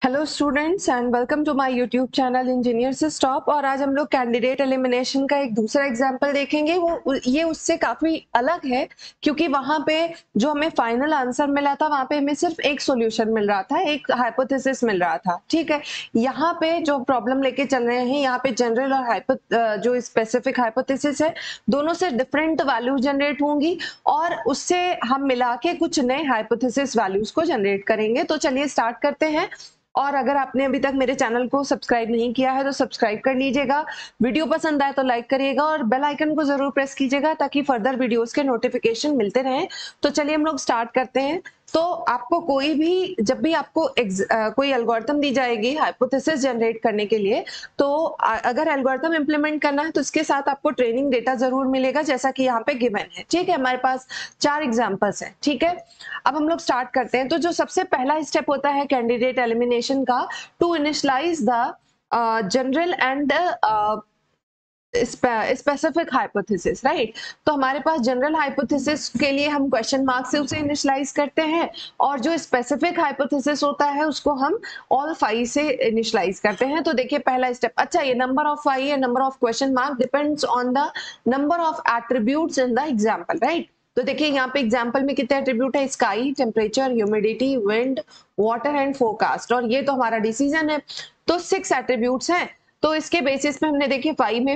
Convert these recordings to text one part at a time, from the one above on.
Hello students and welcome to my YouTube channel engineer से stop. और आज हम लोग कैंडिडेट एलिमिनेशन का एक दूसरा एग्जांपल देखेंगे। ये उससे काफी अलग है क्योंकि वहां पे जो हमें फाइनल आंसर मिला था वहां पे हमें सिर्फ एक सॉल्यूशन मिल रहा था, एक हाइपोथेसिस मिल रहा था। ठीक है, यहाँ पे जो प्रॉब्लम लेके चल रहे हैं, यहाँ पे जनरल और जो स्पेसिफिक हाइपोथेसिस है, दोनों से डिफरेंट वैल्यू जनरेट होंगी और उससे हम मिला के कुछ नए हाइपोथेसिस वैल्यूज को जनरेट करेंगे। तो चलिए स्टार्ट करते हैं। और अगर आपने अभी तक मेरे चैनल को सब्सक्राइब नहीं किया है तो सब्सक्राइब कर लीजिएगा, वीडियो पसंद आए तो लाइक करिएगा और बेल आइकन को जरूर प्रेस कीजिएगा ताकि फर्दर वीडियोस के नोटिफिकेशन मिलते रहें। तो चलिए हम लोग स्टार्ट करते हैं। तो आपको जब भी आपको कोई एल्गोरिथम दी जाएगी हाइपोथेसिस जनरेट करने के लिए, तो अगर एल्गोरिथम इंप्लीमेंट करना है तो इसके साथ आपको ट्रेनिंग डेटा जरूर मिलेगा, जैसा कि यहाँ पे गिवन है। ठीक है, हमारे पास 4 एग्जांपल्स हैं। ठीक है, अब हम लोग स्टार्ट करते हैं। तो जो सबसे पहला स्टेप होता है कैंडिडेट एलिमिनेशन का, to initialize the general and specific hypothesis, right. तो हमारे पास जनरल हाइपोथेसिस के लिए हम क्वेश्चन मार्क से उसे इनिशियलाइज करते हैं और जो स्पेसिफिक हाइपोथेसिस होता है उसको हम ऑल 5 से इनिशियलाइज करते हैं। तो देखिए पहला स्टेप, अच्छा ये नंबर ऑफ 5 या number of question mark depends on the number of attributes in the example, right. तो देखिए यहाँ पे एग्जांपल में कितने एट्रीब्यूट है, sky, temperature, humidity, wind, water and forecast, और ये तो हमारा डिसीजन है। तो 6 एट्रीब्यूट्स हैं। तो इसके बेसिस पे हमने देखिए 5 में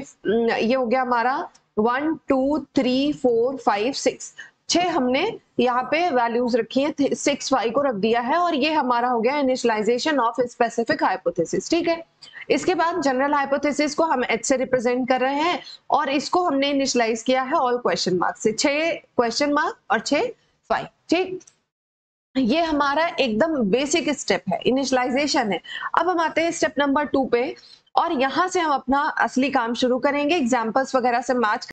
ये हो गया हमारा 1 2 3 4 5 6, 6 हमने यहाँ पे वैल्यूज रखी है, 6 5 को रख दिया है और ये हमारा हो गया इनिशियलाइजेशन ऑफ स्पेसिफिक हाइपोथेसिस। ठीक है, इसके बाद जनरल हाइपोथेसिस को हम एच से रिप्रेजेंट कर रहे हैं और इसको हमने इनिशियलाइज किया है ऑल क्वेश्चन मार्क से, 6 क्वेश्चन मार्क और 6 5। ठीक, ये हमारा एकदम बेसिक स्टेप है, इनिशियलाइजेशन है। अब हम आते हैं स्टेप नंबर 2 पे और यहां से हम अपना असली काम शुरू करेंगे, एग्जांपल्स वगैरह से मैच।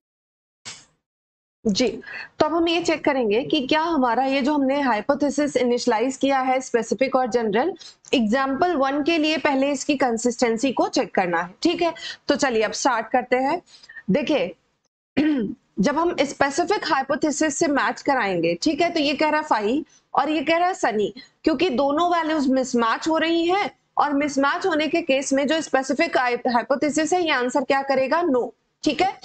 जी, तो अब हम ये चेक करेंगे कि क्या हमारा ये जो हमने हाइपोथेसिस इनिशियलाइज किया है स्पेसिफिक और जनरल, एग्जांपल 1 के लिए पहले इसकी कंसिस्टेंसी को चेक करना है। ठीक है, तो चलिए अब स्टार्ट करते हैं। देखिए जब हम स्पेसिफिक हाइपोथेसिस से मैच कराएंगे, ठीक है, तो ये कह रहा है 5 और ये कह रहा है सनी, क्योंकि दोनों वैल्यूज मिसमैच हो रही हैं और मिसमैच होने के केस में जो स्पेसिफिक हाइपोथेसिस है ये आंसर क्या करेगा, नो। ठीक है,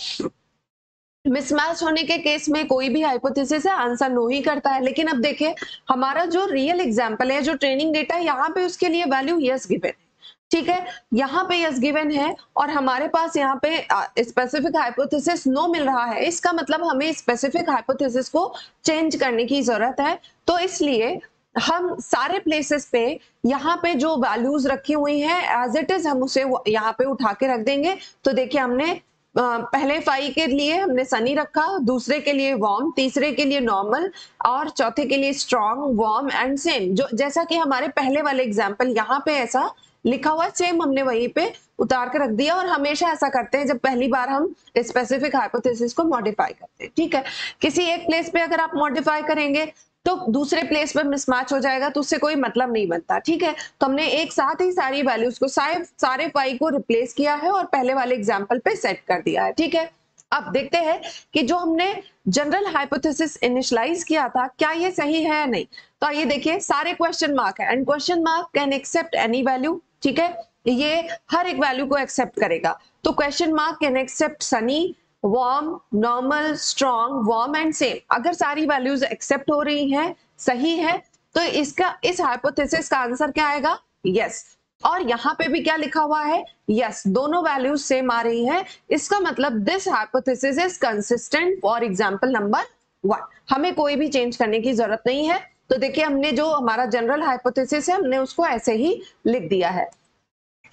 मिसमैच होने के केस में कोई भी हाइपोथेसिस है आंसर नो ही करता है। लेकिन अब देखिए हमारा जो रियल एग्जांपल है, जो ट्रेनिंग डेटा है, यहाँ पे उसके लिए वैल्यू यस गिवन है। ठीक है, यहाँ पे यस गिवन है और हमारे पास यहाँ पे स्पेसिफिक हाइपोथेसिस नो मिल रहा है। इसका मतलब हमें स्पेसिफिक हाइपोथेसिस को चेंज करने की जरूरत है। तो इसलिए हम सारे प्लेसेस पे यहाँ पे जो वैल्यूज रखी हुई है एज इट इज हम उसे यहाँ पे उठा के रख देंगे। तो देखिए हमने पहले 5 के लिए हमने सनी रखा, दूसरे के लिए वार्म, तीसरे के लिए नॉर्मल और चौथे के लिए स्ट्रॉन्ग, वार्म एंड सेम। जो जैसा कि हमारे पहले वाले एग्जांपल यहाँ पे ऐसा लिखा हुआ है, सेम हमने वहीं पे उतार के रख दिया। और हमेशा ऐसा करते हैं जब पहली बार हम स्पेसिफिक हाइपोथेसिस को मॉडिफाई करते हैं। ठीक है, किसी एक प्लेस पे अगर आप मॉडिफाई करेंगे तो दूसरे प्लेस पर मिसमैच हो जाएगा, तो उससे कोई मतलब नहीं बनता। ठीक है, तो हमने एक साथ ही सारी वैल्यूज को सारे 5 को रिप्लेस किया है और पहले वाले एग्जांपल पे सेट कर दिया है। ठीक है, अब देखते हैं कि जो हमने जनरल हाइपोथेसिस इनिशियलाइज किया था क्या ये सही है या नहीं। तो आइए देखिए, सारे क्वेश्चन मार्क है and question mark can accept any value. ठीक है, ये हर एक वैल्यू को एक्सेप्ट करेगा। तो question mark can accept sunny, warm, normal, strong, warm and same. अगर सारी वैल्यूज एक्सेप्ट हो रही हैं, सही है, तो इस हाइपोथेसिस का आंसर क्या आएगा, यस। और यहाँ पे भी क्या लिखा हुआ है, यस, दोनों वैल्यूज सेम आ रही है। इसका मतलब this hypothesis is consistent for example number 1। हमें कोई भी चेंज करने की जरूरत नहीं है। तो देखिए हमने जो हमारा जनरल हाइपोथेसिस है हमने उसको ऐसे ही लिख दिया है।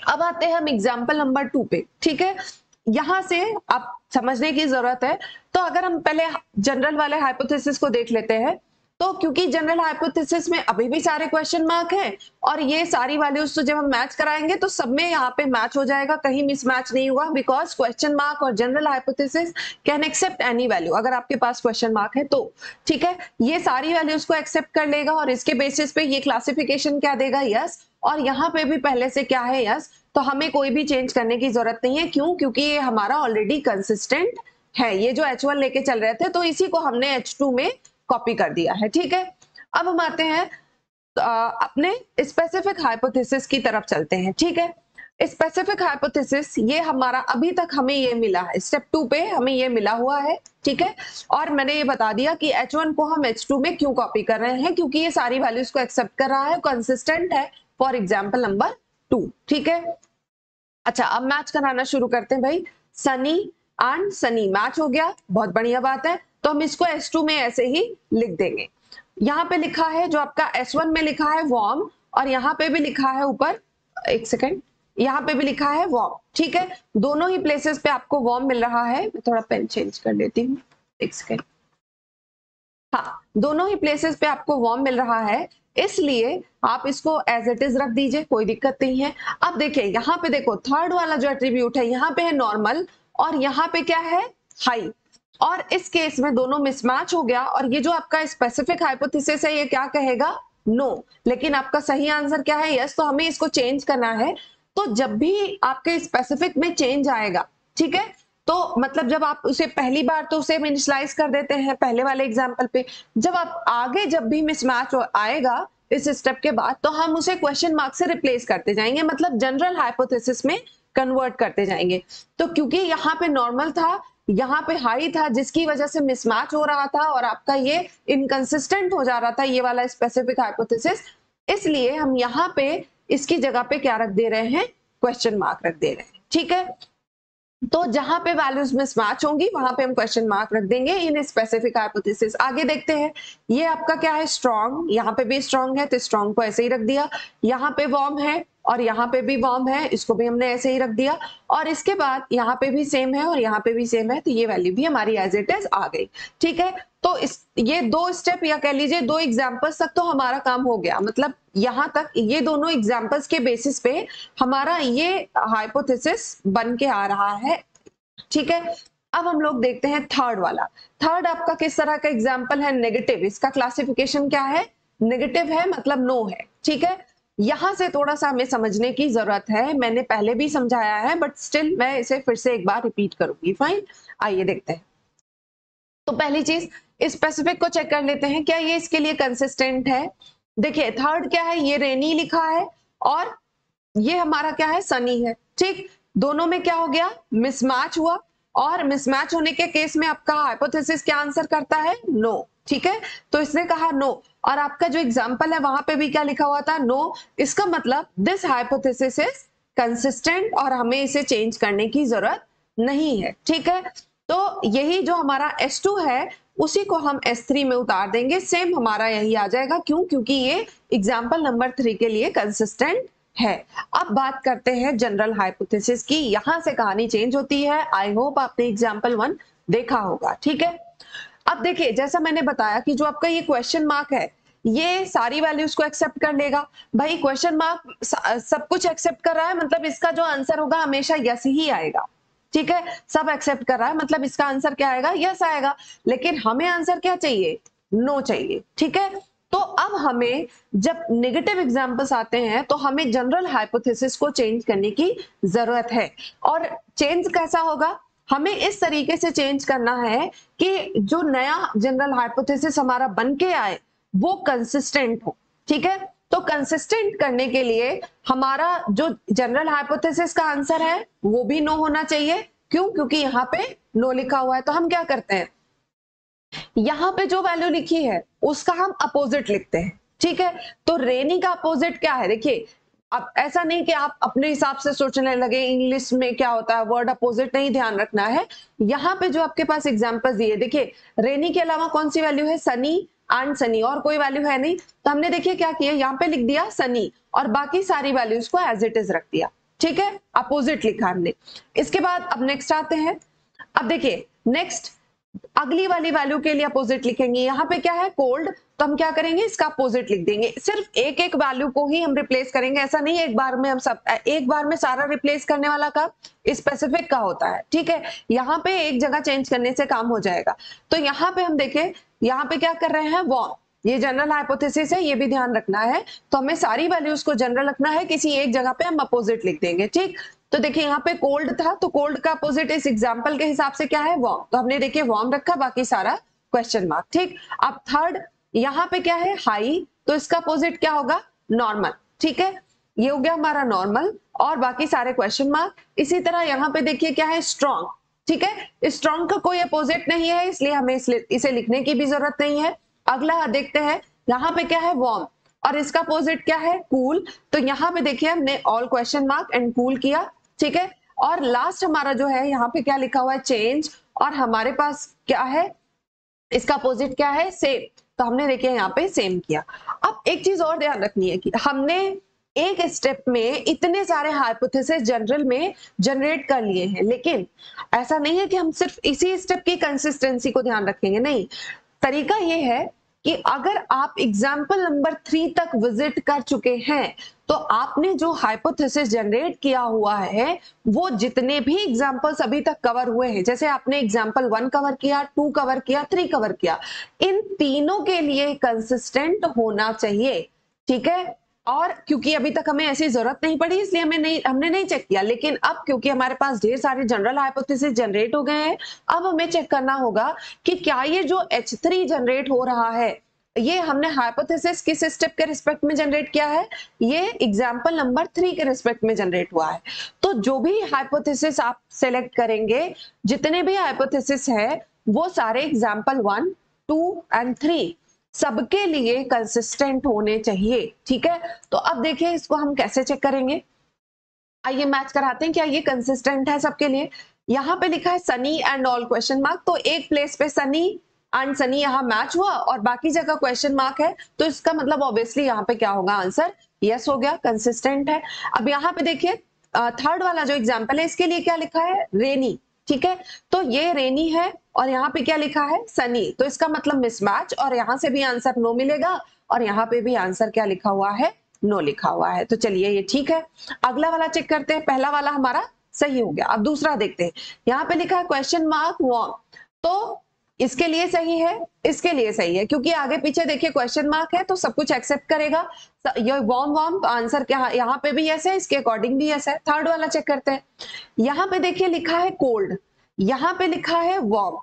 अब आते हैं हम एग्जांपल नंबर 2 पे। ठीक है, यहां से आप समझने की जरूरत है। तो अगर हम पहले जनरल वाले हाइपोथेसिस को देख लेते हैं, तो क्योंकि जनरल हाइपोथेसिस में अभी भी सारे क्वेश्चन मार्क हैं और ये सारी वैल्यूज तो जब हम मैच कराएंगे तो सब में यहाँ पे मैच हो जाएगा, कहीं मिसमैच नहीं हुआ, बिकॉज क्वेश्चन मार्क और general hypothesis can accept any value. अगर आपके पास क्वेश्चन मार्क है तो ठीक है, ये सारी वैल्यूज को एक्सेप्ट कर लेगा और इसके बेसिस पे ये क्लासिफिकेशन क्या देगा, यस। और यहाँ पे भी पहले से क्या है, यस। तो हमें कोई भी चेंज करने की जरूरत नहीं है। क्यों? क्योंकि ये हमारा ऑलरेडी कंसिस्टेंट है। ये जो H1 लेके चल रहे थे तो इसी को हमने H2 में कॉपी कर दिया है। ठीक है, अब हम आते हैं अपने स्पेसिफिक हाइपोथेसिस की तरफ चलते हैं, ठीक है। स्पेसिफिक हाइपोथेसिस ये हमारा अभी तक हमें ये मिला है, स्टेप 2 पे हमें ये मिला हुआ है, ठीक है। और मैंने ये बता दिया कि H1 को हम H2 में क्यों कॉपी कर रहे हैं, क्योंकि ये सारी वैल्यूज को एक्सेप्ट कर रहा है, कंसिस्टेंट है फॉर एग्जाम्पल नंबर 2, ठीक है। अच्छा, अब मैच कराना शुरू करते हैं भाई। सनी एंड सनी मैच हो गया, बहुत बढ़िया बात है। तो हम इसको S2 में ऐसे ही लिख देंगे। यहाँ पे लिखा है जो आपका S1 में लिखा है वार्म, और यहाँ पे भी लिखा है ऊपर, एक सेकेंड, यहाँ पे भी लिखा है वार्म, ठीक है। दोनों ही प्लेसेस पे आपको वार्म मिल रहा है। मैं थोड़ा पेन चेंज कर लेती हूँ, एक सेकेंड। हाँ, दोनों ही प्लेसेस पे आपको वार्म मिल रहा है, इसलिए आप इसको एज इट इज रख दीजिए, कोई दिक्कत नहीं है। अब देखिए यहाँ पे देखो, थर्ड वाला जो एट्रीब्यूट है यहाँ पे है नॉर्मल, और यहाँ पे क्या है, हाई। और इस केस में दोनों मिसमैच हो गया, और ये जो आपका स्पेसिफिक हाइपोथेसिस है ये क्या कहेगा, नो। लेकिन आपका सही आंसर क्या है, यस। तो हमें इसको चेंज करना है। तो जब भी आपके स्पेसिफिक में चेंज आएगा, ठीक है, तो मतलब जब आप उसे पहली बार तो उसे इनिशियलाइज कर देते हैं पहले वाले एग्जांपल पे, जब आप आगे जब भी मिसमैच आएगा इस स्टेप के बाद, तो हम उसे क्वेश्चन मार्क से रिप्लेस करते जाएंगे, मतलब जनरल हाइपोथेसिस में कन्वर्ट करते जाएंगे। तो क्योंकि यहाँ पे नॉर्मल था, यहाँ पे हाई था, जिसकी वजह से मिसमैच हो रहा था और आपका ये इनकंसिस्टेंट हो जा रहा था ये वाला स्पेसिफिक हाइपोथेसिस, इसलिए हम यहाँ पे इसकी जगह पे क्या रख दे रहे हैं, क्वेश्चन मार्क रख दे रहे हैं, ठीक है। तो जहां पे वैल्यूज मिसमैच होंगी वहां पे हम क्वेश्चन मार्क रख देंगे इन स्पेसिफिक हाइपोथेसिस। आगे देखते हैं, ये आपका क्या है, स्ट्रॉन्ग, यहाँ पे भी स्ट्रॉन्ग है तो स्ट्रॉन्ग को ऐसे ही रख दिया। यहाँ पे वार्म है और यहाँ पे भी वार्म है, इसको भी हमने ऐसे ही रख दिया। और इसके बाद यहाँ पे भी सेम है और यहाँ पे भी सेम है, तो ये वैल्यू भी हमारी एज इट इज आ गई, ठीक है। तो ये दो स्टेप या कह लीजिए दो एग्जाम्पल्स तक तो हमारा काम हो गया, मतलब यहाँ तक ये दोनों एग्जाम्पल्स के बेसिस पे हमारा ये हाइपोथेसिस बन के आ रहा है, ठीक है। अब हम लोग देखते हैं थर्ड वाला। थर्ड आपका किस तरह का एग्जाम्पल है, नेगेटिव। इसका क्लासिफिकेशन क्या है, नेगेटिव है, मतलब नो है, ठीक है। यहां से थोड़ा सा हमें समझने की जरूरत है, मैंने पहले भी समझाया है बट स्टिल मैं इसे फिर से एक बार रिपीट करूंगी, फाइन। आइए देखते हैं। तो पहली चीज, स्पेसिफिक को चेक कर लेते हैं, क्या ये इसके लिए कंसिस्टेंट है। देखिए थर्ड क्या है, ये रेनी लिखा है और ये हमारा क्या है, सनी है, ठीक। दोनों में क्या हो गया, मिसमैच हुआ, और मिसमैच होने के केस में आपका हाइपोथेसिस क्या आंसर करता है, नो, ठीक है। तो इसने कहा नो, और आपका जो एग्जांपल है वहां पे भी क्या लिखा हुआ था, नो। इसका मतलब दिस हाइपोथेसिस इज कंसिस्टेंट और हमें इसे चेंज करने की जरूरत नहीं है, ठीक है। तो यही जो हमारा S2 है उसी को हम S3 में उतार देंगे, सेम हमारा यही आ जाएगा। क्यों, क्योंकि ये एग्जाम्पल नंबर 3 के लिए कंसिस्टेंट है। अब बात करते हैं जनरल हाइपोथेसिस की, यहां से कहानी चेंज होती है। आई होप आपने एग्जाम्पल 1 देखा होगा, ठीक है। अब देखिए जैसा मैंने बताया कि जो आपका ये क्वेश्चन मार्क है ये सारी वैल्यूज को एक्सेप्ट कर लेगा। भाई क्वेश्चन मार्क सब कुछ एक्सेप्ट कर रहा है, मतलब इसका जो आंसर होगा हमेशा यस ही आएगा, ठीक है। सब एक्सेप्ट कर रहा है मतलब इसका आंसर क्या आएगा, यस आएगा। लेकिन हमें आंसर क्या चाहिए, नो चाहिए, ठीक है। तो अब हमें जब नेगेटिव एग्जांपल्स आते हैं तो हमें जनरल हाइपोथेसिस को चेंज करने की जरूरत है। और चेंज कैसा होगा, हमें इस तरीके से चेंज करना है कि जो नया जनरल हाइपोथेसिस हमारा बन के आए वो कंसिस्टेंट हो, ठीक है। तो कंसिस्टेंट करने के लिए हमारा जो जनरल हाइपोथेसिस का आंसर है वो भी नो होना चाहिए। क्यों, क्योंकि यहाँ पे नो लिखा हुआ है। तो हम क्या करते हैं, यहाँ पे जो वैल्यू लिखी है उसका हम अपोजिट लिखते हैं, ठीक है। तो रेनी का अपोजिट क्या है, देखिए अब ऐसा नहीं कि आप अपने हिसाब से सोचने लगे इंग्लिश में क्या होता है वर्ड अपोजिट, नहीं, ध्यान रखना है। यहाँ पे जो आपके पास एग्जांपल्स दिए, देखिए रेनी के अलावा कौन सी वैल्यू है, सनी एंड सनी, और कोई वैल्यू है नहीं। तो हमने देखिए क्या किया, यहाँ पे लिख दिया सनी और बाकी सारी वैल्यूज को एज इट इज रख दिया, ठीक है, अपोजिट लिखा हमने। इसके बाद अब नेक्स्ट आते हैं। अब देखिए नेक्स्ट अगली वाली वैल्यू के लिए अपोजिट लिखेंगे। यहाँ पे क्या है, कोल्ड, तो हम क्या करेंगे, इसका अपोजिट लिख देंगे। सिर्फ एक एक वैल्यू को ही हम रिप्लेस करेंगे, ऐसा नहीं एक बार में हम सब एक बार में सारा रिप्लेस करने वाला का स्पेसिफिक का होता है, ठीक है। यहाँ पे एक जगह चेंज करने से काम हो जाएगा। तो यहाँ पे हम देखें, यहाँ पे क्या कर रहे हैं, वार्म, ये जनरल हाइपोथेसिस है, ये भी ध्यान रखना है। तो हमें सारी वैल्यूज को जनरल रखना है, किसी एक जगह पे हम अपोजिट लिख देंगे, ठीक। तो देखिए यहाँ पे कोल्ड था तो कोल्ड का अपोजिट इस एग्जांपल के हिसाब से क्या है, वार्म, तो हमने देखिए वार्म रखा, बाकी सारा क्वेश्चन मार्क, ठीक। अब थर्ड यहाँ पे क्या है, हाई, तो इसका अपोजिट क्या होगा? नॉर्मल। ठीक है, ये हो गया हमारा नॉर्मल और बाकी सारे क्वेश्चन मार्क। इसी तरह यहाँ पे देखिए क्या है? स्ट्रॉन्ग। ठीक है, स्ट्रॉन्ग का कोई अपोजिट नहीं है, इसलिए हमें इसे लिखने की भी जरूरत नहीं है। अगला देखते हैं, यहाँ पे क्या है? वार्म, और इसका अपोजिट क्या है? कूल। तो यहाँ पे देखिए हमने all question mark and cool किया। ठीक है, और लास्ट हमारा जो है यहाँ पे क्या लिखा हुआ है? चेंज, और हमारे पास क्या है? इसका अपोजिट क्या है? सेम। तो हमने देखिए यहाँ पे सेम किया। अब एक चीज और ध्यान रखनी है कि हमने एक स्टेप में इतने सारे हाइपोथेसिस जनरल में जनरेट कर लिए हैं, लेकिन ऐसा नहीं है कि हम सिर्फ इसी स्टेप की कंसिस्टेंसी को ध्यान रखेंगे। नहीं, तरीका ये है कि अगर आप एग्जाम्पल नंबर 3 तक विजिट कर चुके हैं तो आपने जो हाइपोथेसिस जनरेट किया हुआ है वो जितने भी एग्जाम्पल्स अभी तक कवर हुए हैं, जैसे आपने एग्जाम्पल 1 कवर किया, 2 कवर किया, 3 कवर किया, इन तीनों के लिए कंसिस्टेंट होना चाहिए। ठीक है, और क्योंकि अभी तक हमें ऐसी जरूरत नहीं पड़ी इसलिए हमने नहीं चेक किया, लेकिन अब क्योंकि हमारे पास ढेर सारे जनरल हाइपोथेसिस जनरेट हो गए हैं, अब हमें चेक करना होगा कि क्या ये जो H3 जनरेट हो रहा है ये हमने हाइपोथेसिस किस स्टेप के रिस्पेक्ट में जनरेट किया है? ये एग्जाम्पल नंबर 3 के रिस्पेक्ट में जनरेट हुआ है। तो जो भी हाइपोथेसिस आप सेलेक्ट करेंगे, जितने भी हाइपोथेसिस है वो सारे एग्जाम्पल 1, 2 एंड 3 सबके लिए कंसिस्टेंट होने चाहिए। ठीक है, तो अब देखिए इसको हम कैसे चेक करेंगे। आइए मैच कराते हैं, क्या ये कंसिस्टेंट है सबके लिए। यहाँ पे लिखा है Sunny and all question mark, तो एक प्लेस पे सनी एंड सनी यहाँ मैच हुआ और बाकी जगह क्वेश्चन मार्क है, तो इसका मतलब ऑब्वियसली यहाँ पे क्या होगा? आंसर यस हो गया, कंसिस्टेंट है। अब यहाँ पे देखिए थर्ड वाला जो एग्जाम्पल है इसके लिए क्या लिखा है? रेनी। ठीक है, तो ये रेनी है और यहाँ पे क्या लिखा है? सनी, तो इसका मतलब मिसमैच, और यहाँ से भी आंसर नो मिलेगा और यहाँ पे भी आंसर क्या लिखा हुआ है? नो लिखा हुआ है। तो चलिए ये ठीक है। अगला वाला चेक करते हैं, पहला वाला हमारा सही हो गया। अब दूसरा देखते हैं, यहाँ पे लिखा है क्वेश्चन मार्क वार्म, तो इसके लिए सही है, इसके लिए सही है, क्योंकि आगे पीछे देखिए क्वेश्चन मार्क है तो सब कुछ एक्सेप्ट करेगा। ये वार्म वार्म आंसर क्या, यहाँ पे भी यस है, इसके अकॉर्डिंग भी यस है। थर्ड वाला चेक करते हैं, यहाँ पे देखिए लिखा है कोल्ड, यहाँ पे लिखा है वार्म।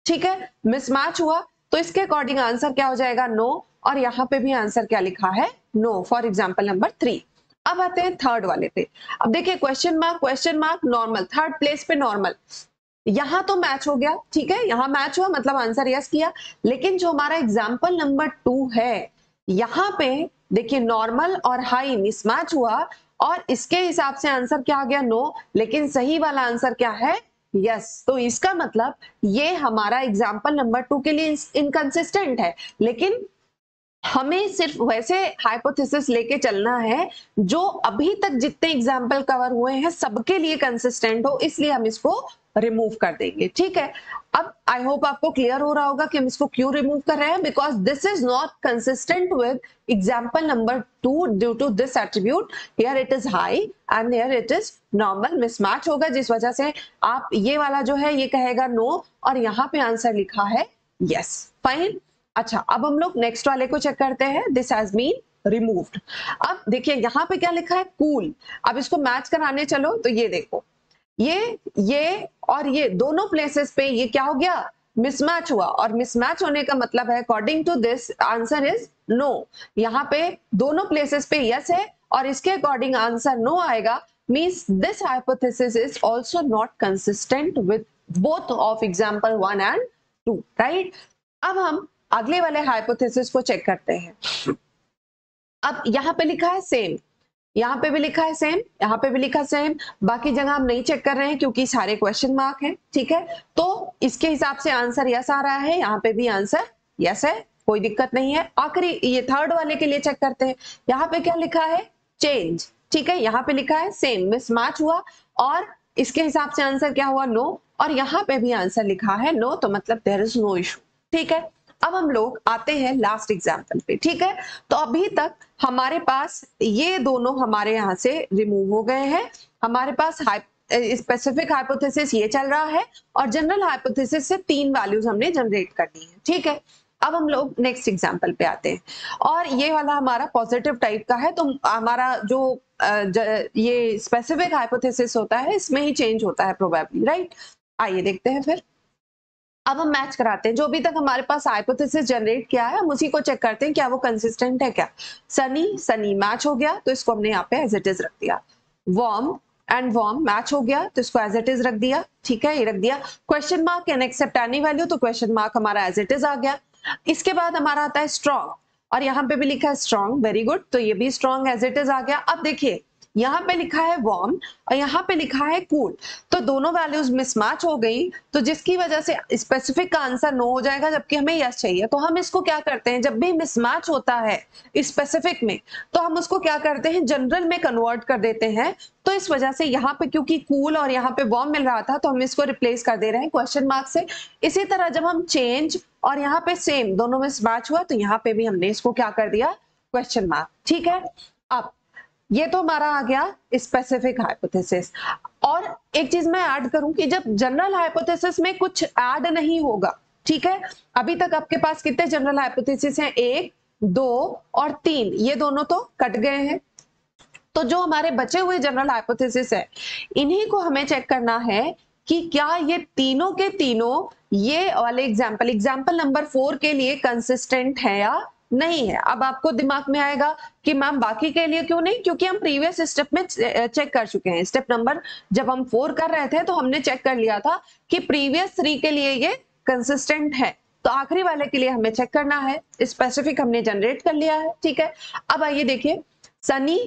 ठीक है, मिसमैच हुआ तो इसके अकॉर्डिंग आंसर क्या हो जाएगा? नो, और यहाँ पे भी आंसर क्या लिखा है? No, for example number 3। अब आते हैं थर्ड वाले पे। अब देखिए question mark normal, third place पे नॉर्मल, यहां तो मैच हो गया। ठीक है, यहां मैच हुआ मतलब आंसर यस किया, लेकिन जो हमारा एग्जाम्पल नंबर 2 है यहाँ पे देखिए नॉर्मल और हाई मिसमैच हुआ और इसके हिसाब से आंसर क्या आ गया? नो, लेकिन सही वाला आंसर क्या है? यस। तो इसका मतलब ये हमारा एग्जाम्पल नंबर 2 के लिए इनकंसिस्टेंट है, लेकिन हमें सिर्फ वैसे हाइपोथेसिस लेके चलना है जो अभी तक जितने एग्जाम्पल कवर हुए हैं सबके लिए कंसिस्टेंट हो, इसलिए हम इसको रिमूव कर देंगे। ठीक है, अब आई होप आपको क्लियर हो रहा होगा कि हम इसको क्यों रिमूव कर रहे हैं, because this is not consistent with example number 2 due to this attribute. Here it is high and here it is normal, mismatch होगा, जिस वजह से आप ये वाला जो है ये कहेगा नो और यहाँ पे आंसर लिखा है यस। फाइन। अच्छा, अब हम लोग नेक्स्ट वाले को चेक करते हैं। This has been removed. अब देखिए यहाँ पे क्या लिखा है? कूल। अब इसको मैच कराने चलो तो ये देखो, ये और ये दोनों प्लेसेस पे ये क्या हो गया? मिसमैच हुआ, और मिसमैच होने का मतलब है according to this answer is no. यहाँ पे दोनों प्लेसेस पे यस है और इसके अकॉर्डिंग आंसर नो आएगा, means this hypothesis is also not consistent with both of example 1 and 2, right. अब हम अगले वाले हाइपोथेसिस को चेक करते हैं। अब यहाँ पे लिखा है सेम, यहाँ पे भी लिखा है सेम, यहाँ पे भी लिखा सेम, बाकी जगह हम नहीं चेक कर रहे हैं क्योंकि सारे क्वेश्चन मार्क हैं। ठीक है, तो इसके हिसाब से आंसर यस आ रहा है, यहाँ पे भी आंसर यस है, कोई दिक्कत नहीं है। आखिरी ये थर्ड वाले के लिए चेक करते हैं। यहाँ पे क्या लिखा है? चेंज। ठीक है, यहाँ पे लिखा है सेम, मिसमैच हुआ और इसके हिसाब से आंसर क्या हुआ? नो, और यहाँ पे भी आंसर लिखा है नो, तो मतलब देयर इज नो इशू। ठीक है, अब हम लोग आते हैं लास्ट एग्जाम्पल पे। ठीक है, तो अभी तक हमारे पास ये दोनों हमारे यहाँ से रिमूव हो गए हैं। हमारे पास स्पेसिफिक हाइपोथेसिस ये चल रहा है और जनरल हाइपोथेसिस से 3 वैल्यूज हमने जनरेट कर दी है। ठीक है, अब हम लोग नेक्स्ट एग्जाम्पल पे आते हैं और ये वाला हमारा पॉजिटिव टाइप का है, तो हमारा जो ये स्पेसिफिक हाइपोथेसिस होता है इसमें ही चेंज होता है प्रोबेबली, राइट। आइए देखते हैं फिर। अब हम मैच कराते हैं, जो अभी तक हमारे पास हाइपोथेसिस जनरेट किया है हम उसी को चेक करते हैं क्या वो कंसिस्टेंट है क्या। सनी सनी मैच हो गया तो इसको हमने यहाँ पे एज इट इज रख दिया। वार्म एंड वार्म मैच हो गया तो इसको एज इट इज रख दिया, ठीक है, ये रख दिया। Question mark can accept any value, तो क्वेश्चन मार्क हमारा एज इट इज आ गया। इसके बाद हमारा आता है स्ट्रॉन्ग, और यहाँ पे भी लिखा है स्ट्रॉन्ग, वेरी गुड, तो ये भी स्ट्रॉन्ग एज इट इज आ गया। अब देखिए यहाँ पे लिखा है वार्म और यहाँ पे लिखा है कूल, तो दोनों वैल्यूज मिसमैच हो गई, तो जिसकी वजह से स्पेसिफिक का आंसर नो हो जाएगा जबकि हमें यस चाहिए। तो हम इसको क्या करते हैं, जब भी मिसमैच होता है स्पेसिफिक में तो हम उसको क्या करते हैं, जनरल में कन्वर्ट कर देते हैं। तो इस वजह से यहाँ पे क्योंकि कूल और यहाँ पे वार्म मिल रहा था तो हम इसको रिप्लेस कर दे रहे हैं क्वेश्चन मार्क से। इसी तरह जब हम चेंज और यहाँ पे सेम दोनों मिसमैच हुआ तो यहाँ पे भी हमने इसको क्या कर दिया, क्वेश्चन मार्क, ठीक है। अब ये तो हमारा आ गया स्पेसिफिक हाइपोथेसिस। और एक चीज मैं ऐड करूं कि जब जनरल हाइपोथेसिस में कुछ ऐड नहीं होगा, ठीक है, अभी तक आपके पास कितने जनरल हाइपोथेसिस हैं, 1 2 और 3, ये दोनों तो कट गए हैं। तो जो हमारे बचे हुए जनरल हाइपोथेसिस है इन्हीं को हमें चेक करना है कि क्या ये तीनों के तीनों ये वाले एग्जाम्पल नंबर 4 के लिए कंसिस्टेंट है या नहीं है। अब आपको दिमाग में आएगा कि मैम बाकी के लिए क्यों नहीं, क्योंकि हम प्रीवियस स्टेप में चेक कर चुके हैं। स्टेप नंबर जब हम 4 कर रहे थे तो हमने चेक कर लिया था कि प्रीवियस 3 के लिए ये कंसिस्टेंट है, तो आखिरी वाले के लिए हमें चेक करना है। स्पेसिफिक हमने जनरेट कर लिया है, ठीक है। अब आइए देखिए सनी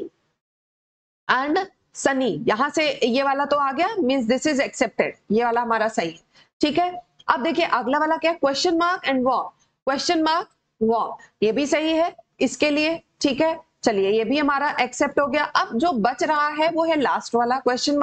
एंड सनी, यहां से ये वाला तो आ गया, मींस दिस इज एक्सेप्टेड, ये वाला हमारा सही है, ठीक है। अब देखिए अगला वाला क्या, question mark and warm, question mark warm, ये भी सही है इसके लिए, ठीक है। चलिए ये भी हमारा एक्सेप्ट हो गया। अब जो बच रहा है वो है लास्ट वाला क्वेश्चन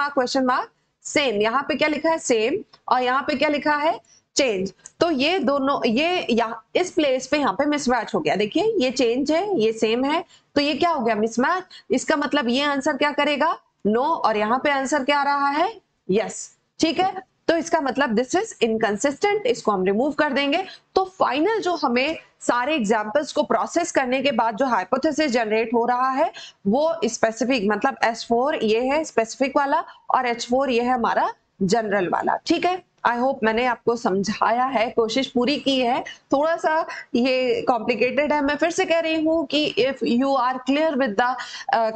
मार्क सेम, यहाँ पे क्या लिखा है सेम और यहाँ पे क्या लिखा है चेंज, तो ये दोनों ये यहाँ इस प्लेस पे यहाँ पे मिसमैच हो गया। देखिए ये चेंज है ये सेम है, तो ये क्या हो गया मिसमैच। इसका मतलब ये आंसर क्या करेगा, नो, और यहाँ पे आंसर क्या आ रहा है, यस, ठीक है। तो इसका मतलब दिस इज इनकंसिस्टेंट, इसको हम रिमूव कर देंगे। तो फाइनल जो हमें सारे एग्जांपल्स को प्रोसेस करने के बाद जो हाइपोथेसिस जनरेट हो रहा है वो स्पेसिफिक, मतलब S4 ये है स्पेसिफिक वाला और H4 ये है हमारा जनरल वाला, ठीक है। आई होप मैंने आपको समझाया है, कोशिश पूरी की है। थोड़ा सा ये कॉम्प्लिकेटेड है, मैं फिर से कह रही हूँ कि if you are clear with the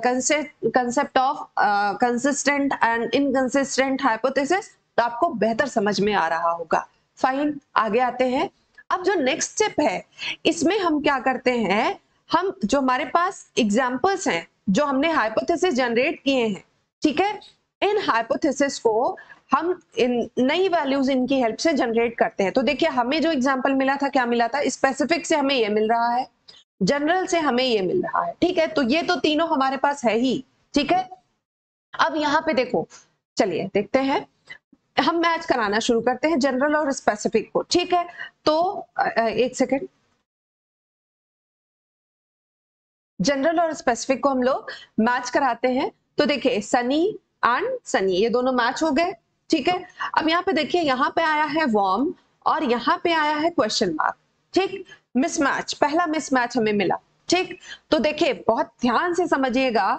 concept of consistent and inconsistent hypothesis तो आपको बेहतर समझ में आ रहा होगा। फाइन, आगे आते हैं। अब जो नेक्स्ट स्टेप है इसमें हम क्या करते हैं, हम जो हमारे पास एग्जांपल्स हैं जो हमने हाइपोथेसिस जनरेट किए हैं, ठीक है, इन हाइपोथेसिस को हम इन नई वैल्यूज इनकी हेल्प से जनरेट करते हैं। तो देखिए हमें जो एग्जांपल मिला था क्या मिला था, स्पेसिफिक से हमें ये मिल रहा है, जनरल से हमें ये मिल रहा है, ठीक है। तो ये तो तीनों हमारे पास है ही, ठीक है। अब यहाँ पे देखो, चलिए देखते हैं, हम मैच कराना शुरू करते हैं जनरल और स्पेसिफिक को, ठीक है। तो एक सेकेंड, जनरल और स्पेसिफिक को हम लोग मैच कराते हैं। तो देखिए सनी एंड सनी ये दोनों मैच हो गए, ठीक है। अब यहाँ पे देखिए यहाँ पे आया है वार्म और यहाँ पे आया है क्वेश्चन मार्क, ठीक, मिसमैच, पहला मिसमैच हमें मिला, ठीक। तो देखिए बहुत ध्यान से समझिएगा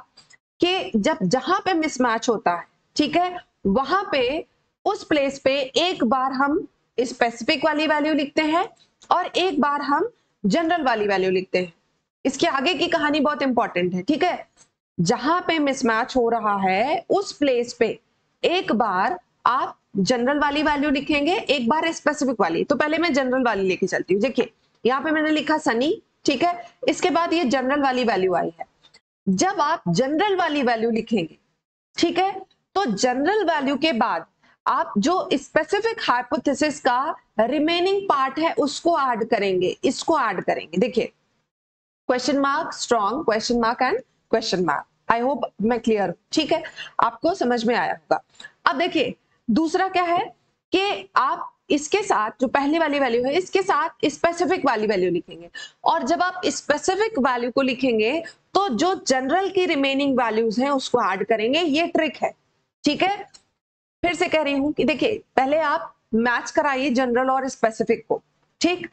कि जब जहां पे मिसमैच होता है, ठीक है, वहां पे उस प्लेस पे एक बार हम स्पेसिफिक वाली वैल्यू लिखते हैं और एक बार हम जनरल वाली वैल्यू लिखते हैं। इसके आगे की कहानी बहुत इंपॉर्टेंट है, ठीक है। जहां पे मिसमैच हो रहा है उस प्लेस पे एक बार आप जनरल वाली वैल्यू लिखेंगे, एक बार स्पेसिफिक वाली। तो पहले मैं जनरल वाली लेके चलती हूँ। देखिए यहाँ पे मैंने लिखा सनी, ठीक है, इसके बाद ये जनरल वाली वैल्यू आई है। जब आप जनरल वाली वैल्यू लिखेंगे, ठीक है, तो जनरल वैल्यू के बाद आप जो स्पेसिफिक हाइपोथेसिस का रिमेनिंग पार्ट है उसको ऐड करेंगे, इसको ऐड करेंगे। देखिए question mark strong, question mark and question mark, I hope मैं क्लियर हूं, ठीक है, आपको समझ में आया होगा। अब देखिए दूसरा क्या है कि आप इसके साथ जो पहली वाली वैल्यू है इसके साथ स्पेसिफिक वाली वैल्यू लिखेंगे, और जब आप स्पेसिफिक वैल्यू को लिखेंगे तो जो जनरल की रिमेनिंग वैल्यूज हैं उसको ऐड करेंगे। ये ट्रिक है, ठीक है। फिर से कह रही हूं कि देखिए पहले आप मैच कराइए जनरल और स्पेसिफिक को, ठीक।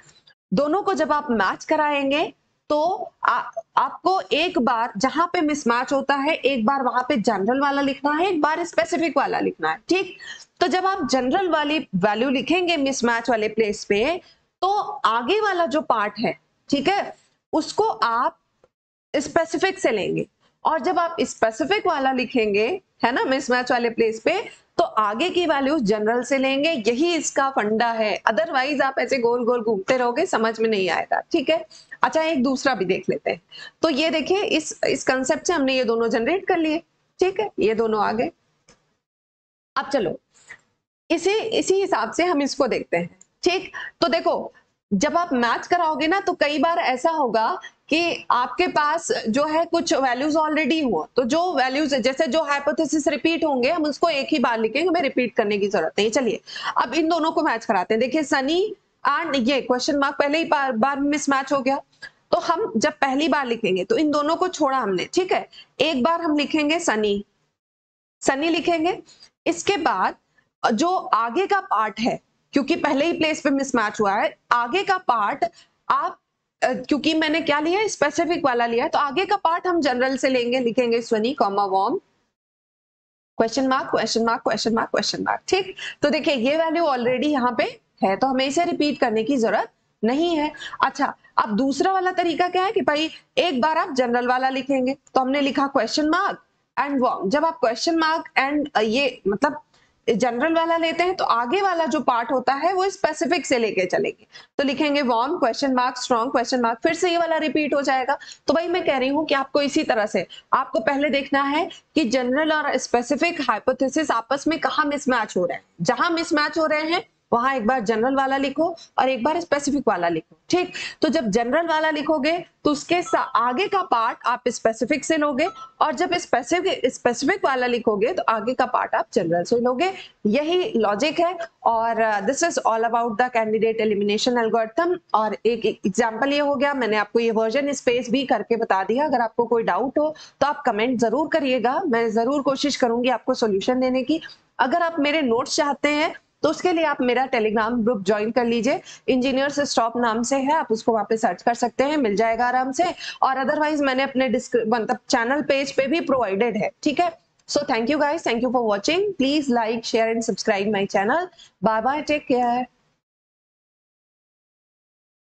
दोनों को जब आप मैच कराएंगे तो आपको एक बार जहां पे मिसमैच होता है एक बार वहां पे जनरल वाला लिखना है, एक बार स्पेसिफिक वाला लिखना है, ठीक। तो जब आप जनरल वाली वैल्यू लिखेंगे मिसमैच वाले प्लेस पे, तो आगे वाला जो पार्ट है, ठीक है, उसको आप स्पेसिफिक से लेंगे, और जब आप स्पेसिफिक वाला लिखेंगे, है ना, मिसमैच वाले प्लेस पे, तो आगे की वैल्यूज जनरल से लेंगे। यही इसका फंडा है, अदरवाइज आप ऐसे गोल गोल घूमते रहोगे, समझ में नहीं आएगा, ठीक है। अच्छा, एक दूसरा भी देख लेते हैं। तो ये देखिए, इस कंसेप्ट से हमने ये दोनों जनरेट कर लिए, ठीक है, ये दोनों आ गए। अब चलो इसी हिसाब से हम इसको देखते हैं, ठीक। तो देखो, जब आप मैच कराओगे ना, तो कई बार ऐसा होगा कि आपके पास जो है कुछ वैल्यूज ऑलरेडी हुआ, तो जो वैल्यूज जैसे जो हाइपोथेसिस रिपीट होंगे, हम उसको एक ही बार लिखेंगे, हमें रिपीट करने की जरूरत नहीं। चलिए अब इन दोनों को मैच कराते हैं। देखिए सनी एंड ये क्वेश्चन मार्क पहले ही बार मिसमैच हो गया, तो हम जब पहली बार लिखेंगे तो इन दोनों को छोड़ा हमने, ठीक है। एक बार हम लिखेंगे सनी, सनी लिखेंगे। इसके बाद जो आगे का पार्ट है, क्योंकि पहले ही प्लेस पे मिसमैच हुआ है, आगे का पार्ट आप क्योंकि मैंने क्या लिया है, स्पेसिफिक वाला लिया है, तो आगे का पार्ट हम जनरल से लेंगे, लिखेंगे स्वनी comma warm question mark question mark question mark question mark, ठीक। तो देखिए ये वैल्यू ऑलरेडी यहाँ पे है, तो हमें इसे रिपीट करने की जरूरत नहीं है। अच्छा, अब दूसरा वाला तरीका क्या है कि भाई एक बार आप जनरल वाला लिखेंगे, तो हमने लिखा क्वेश्चन मार्क एंड वॉर्म। जब आप क्वेश्चन मार्क एंड ये मतलब जनरल वाला लेते हैं, तो आगे वाला जो पार्ट होता है वो स्पेसिफिक से लेके चलेंगे, तो लिखेंगे warm question mark strong question mark, फिर से ये वाला रिपीट हो जाएगा। तो भाई मैं कह रही हूं कि आपको इसी तरह से आपको पहले देखना है कि जनरल और स्पेसिफिक हाइपोथेसिस आपस में कहाँ मिसमैच हो रहे हैं। जहां मिसमैच हो रहे हैं वहां एक बार जनरल वाला लिखो और एक बार स्पेसिफिक वाला लिखो, ठीक। तो जब जनरल वाला लिखोगे तो उसके आगे का पार्ट आप स्पेसिफिक से लोगे, और जब स्पेसिफिक वाला लिखोगे तो आगे का पार्ट आप जनरल से लोगे। यही लॉजिक है, और this is all about the candidate elimination algorithm. और एक एग्जांपल ये हो गया, मैंने आपको ये वर्जन स्पेस भी करके बता दिया। अगर आपको कोई डाउट हो तो आप कमेंट जरूर करिएगा, मैं जरूर कोशिश करूंगी आपको सोल्यूशन देने की। अगर आप मेरे नोट्स चाहते हैं तो उसके लिए आप मेरा टेलीग्राम ग्रुप ज्वाइन कर लीजिए, इंजीनियर्स स्टॉप नाम से है, आप उसको वहां पे सर्च कर सकते हैं, मिल जाएगा आराम से। और अदरवाइज मैंने अपने मतलब चैनल पेज पे भी प्रोवाइडेड है, ठीक है। So thank you guys, thank you for watching, please like share and subscribe my channel. Bye bye, take care.